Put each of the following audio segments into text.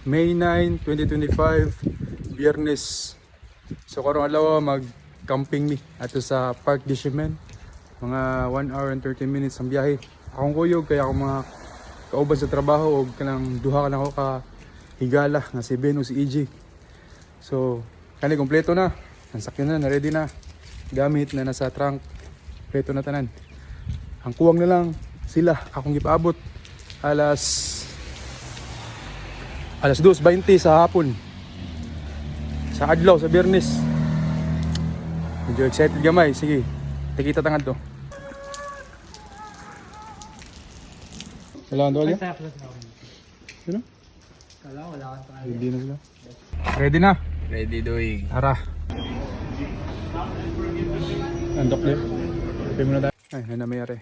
May 9, 2025, Biyernes. So karong adlaw mag-camping mi ato sa Parc de Chimene. Mga 1 hour and 30 minutes ang biyahe. Akong kuyog kaya ako mga kauban sa trabaho og kanang duha ka lang ako ka higala nga si Ben o si EJ. So kani kompleto na. Ang sakyan na ready na. Gamit na nasa trunk. Kompleto na tanan. Ang kuwang na lang sila akong gipaabot alas 2:20 sa hapon. Sa adlaw sa Biyernes. Medyo excited gamay. Sige. Tikita tangad to. Wala kang tuwalya? Sino? Wala kang tuwalya. Ready na sila. Ready na? Ready doing. Tara. Andok din. Pay mo na tayo. Ay, nanamayari.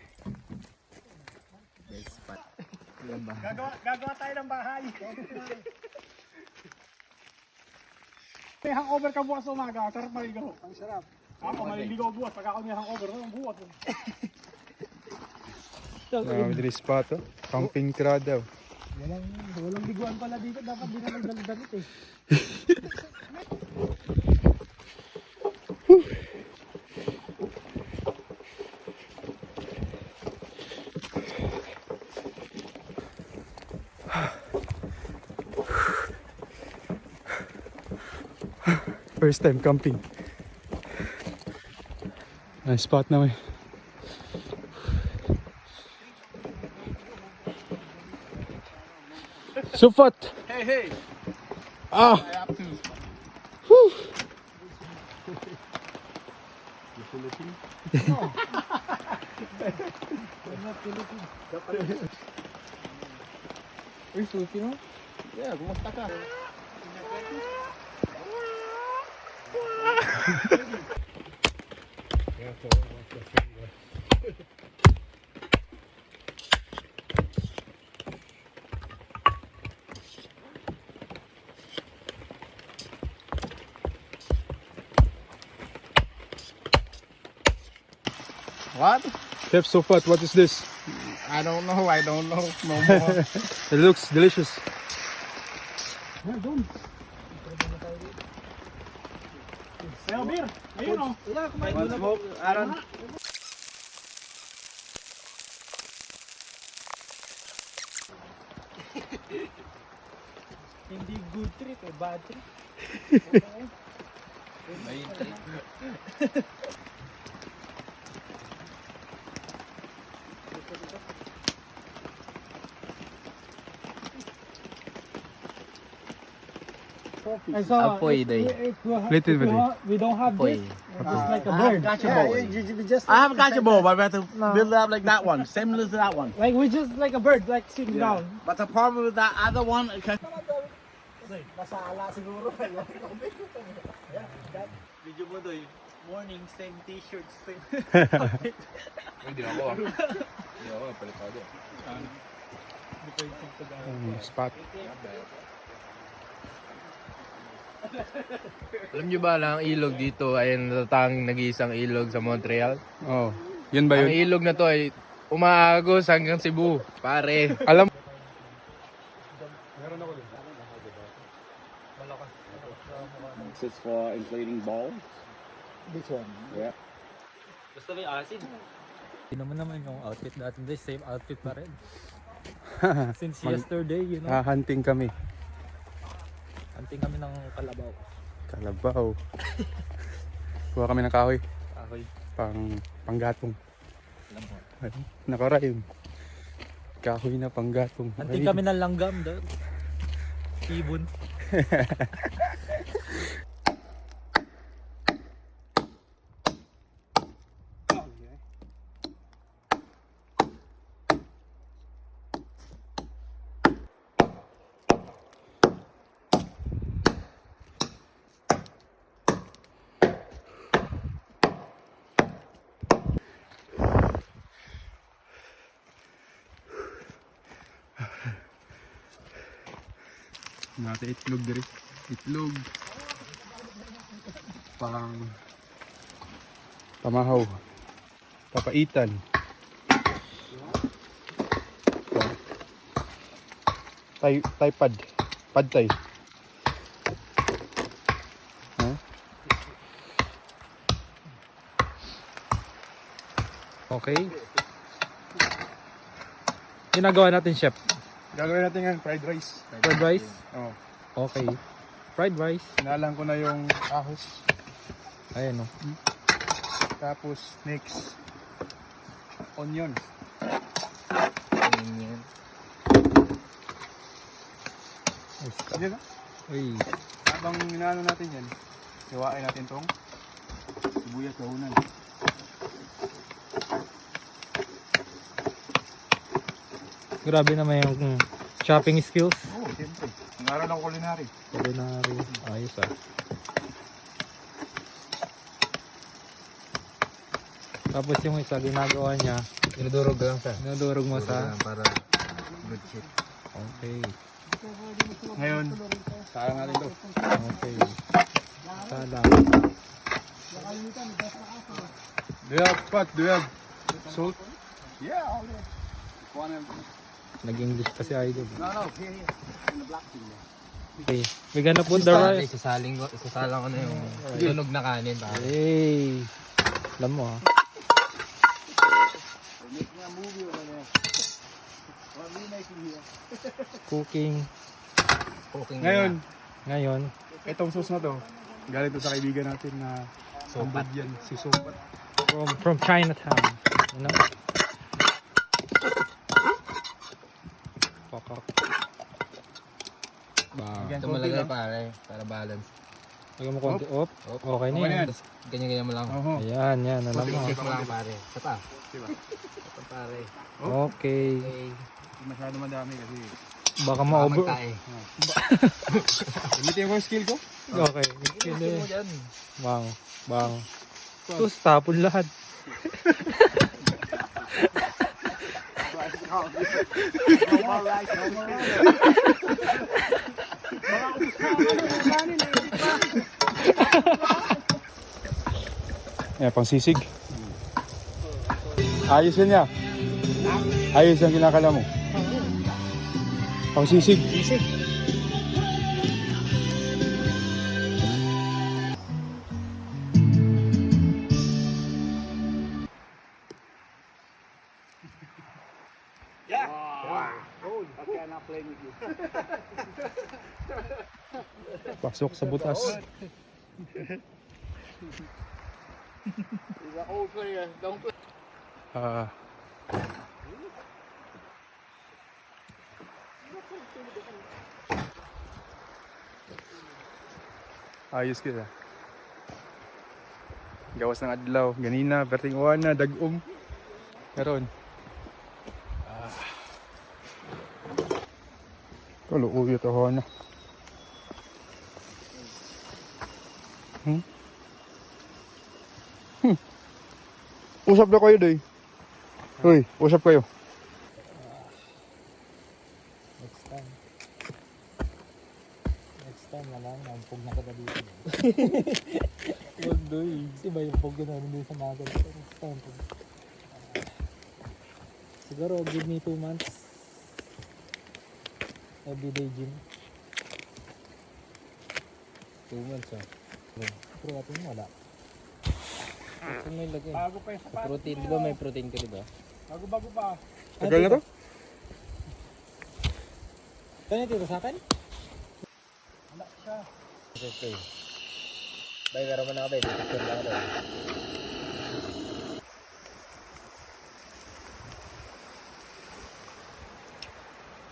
Gagawa tayo ng bahay. May hangover ka bukas umaga, sarap maligo. Ang sarap. Ako maliligo bukas, pag ako may hangover, ang bukas. With this spot, oh. Camping tira daw. Walang biguan pala dito, dapat di na nagdaldalit eh. First time camping. Nice spot na may. Sufat! Hey, hey! Ah! I have to. Whew. Uy, Filipino? Yeah, kumusta ka? What? Chef Sufat, what is this? I don't know no more. It looks delicious. Sayo beer, ayun o. One smoke, Aaron. Hindi good trip eh, bad trip. May trip. I saw Apoy day. Little bit. We don't have this. It's like a bird. I have a gotcha ball, but I have to build it up like that one, similar to that one. Like we just like a bird, like sitting down. But the problem with that other one, it can... Video mo doy. Morning, same t-shirt, same. Hindi ako. Hindi ako, palitado. Spot. Alam nyo ba na ang ilog dito ay natatanging nag-iisang ilog sa Montreal? Oh, yun ba Ang yun? ilog na to ay umaagos hanggang Cebu, pare. Alam This is for inflating balls. This one. Yeah. Gusto mo yung asin? Hindi naman yung outfit natin dahil same outfit pa rin. Since yesterday, you know, hunting kami. anting kami ng kalabaw. Kalabaw. Kuha kami ng kahoy. Kahoy. Panggatong. Alam mo. Nakarayom. Kahoy na panggatong. Anting kami ng langgam doon. Ibon. Nasa itlog diri. Itlog. Pamahaw. Papaitan. Taypad. Pad Thai. Huh? Okay. Ginagawa natin, chef. Gagawin natin yan, fried rice. Fried rice? Oh. Okay. Fried rice. Sinalang ko na yung ahos. Ayan o. Tapos, next, onion. Sige na. Uy. Habang inaano natin yan, hiwain natin tong sibuyas dahunan. Grabe naman yung chopping skills. Oo, siyempre. Nangaral ako culinary. Culinary. Ayos ah. Tapos yung isa ginagawa niya, Dinudurog lang siya. dinudurog mo sa... Para good shit. Okay. Ngayon, sayang natin to. Okay. Salang. Do you have pot? Do you have salt? Yeah, all right. Nag-English kasi idol. No, here. In the black thing. Okay. We're gonna put the rice. Isasalang ko na yung tunog na kanin. Pare. Hey. Alam mo ah. Cooking. Cooking Ngayon, Ngayon, itong sauce na to, galing to sa kaibigan natin na Sopat. yan, si Sopat. from Chinatown. You know? Pakak. Ba. Ito malagay pare. Para balance. Lagyan mo konti. Op. Okay na Okay na yan. yan. Tapos ganyan-ganyan mo lang. Oho. Ayan, yan. Alam mo. Check mo lang pare. Isa pa. Ito pare. Okay. Okay. Hindi masyado madami kasi Baka Baka ma-over. magtae. gamitin ko yung skill ko. Okay. Skill mo dyan. Bang. Bang. Sus, tapon lahat. Yan, pang sisig. Ayos yan niya. Ayos ang kinakala mo. Pang sisig. Pasok sa butas. Ah. Ayos kita. Gawas ng adlaw, ganina, perting uwan na, dagom. Karon. Kaluuyo to ho na. Usap na kayo, day. Uy, usap kayo. Next time. Next time na lang. Nampog na kita dito. Huwag doy. Kasi ba yung pog na rin sa mga ganito. Next time. Siguro give me 2 months. Everyday gym. 2 months ah. Pero atin wala. Saan may lagay? Bago pa yung sapat. Protein, di ba may protein ka di ba? Bago pa. Tagal na to? Ganito ito sa akin? Okay. Bay, meron mo na ka ba? Picture lang ako.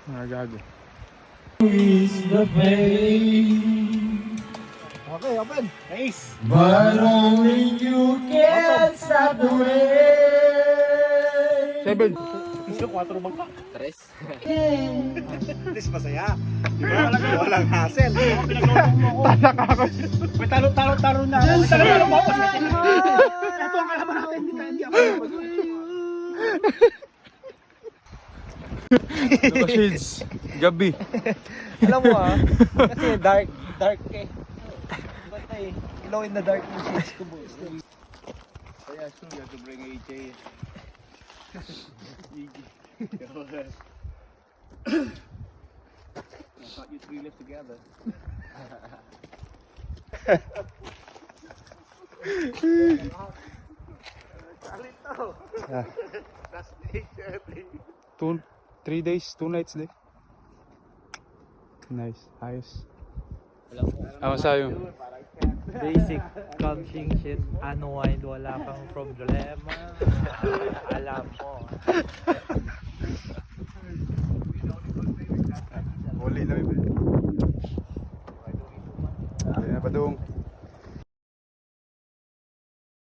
Mga gago. Okay, open. Ace. Seven. Gusto 4 bang ka? Tres. At least masaya. Di ba? Walang hassle. Pinaglulong mo ako. May talo na. May talo mo ako. Ito ang kalaban natin. Hindi ako. Naka shades. Gabi. Alam mo ah, kasi dark eh. Basta eh, glow in the dark yung shades ko boys. Yeah, sure, you have to bring AJ. I thought you three lived together. Two, 3 days, 2 nights din. Nice, ayos. Ako sa'yo. Basic camping shit, unwind, wala kang problema. Alam mo. Huli na yun.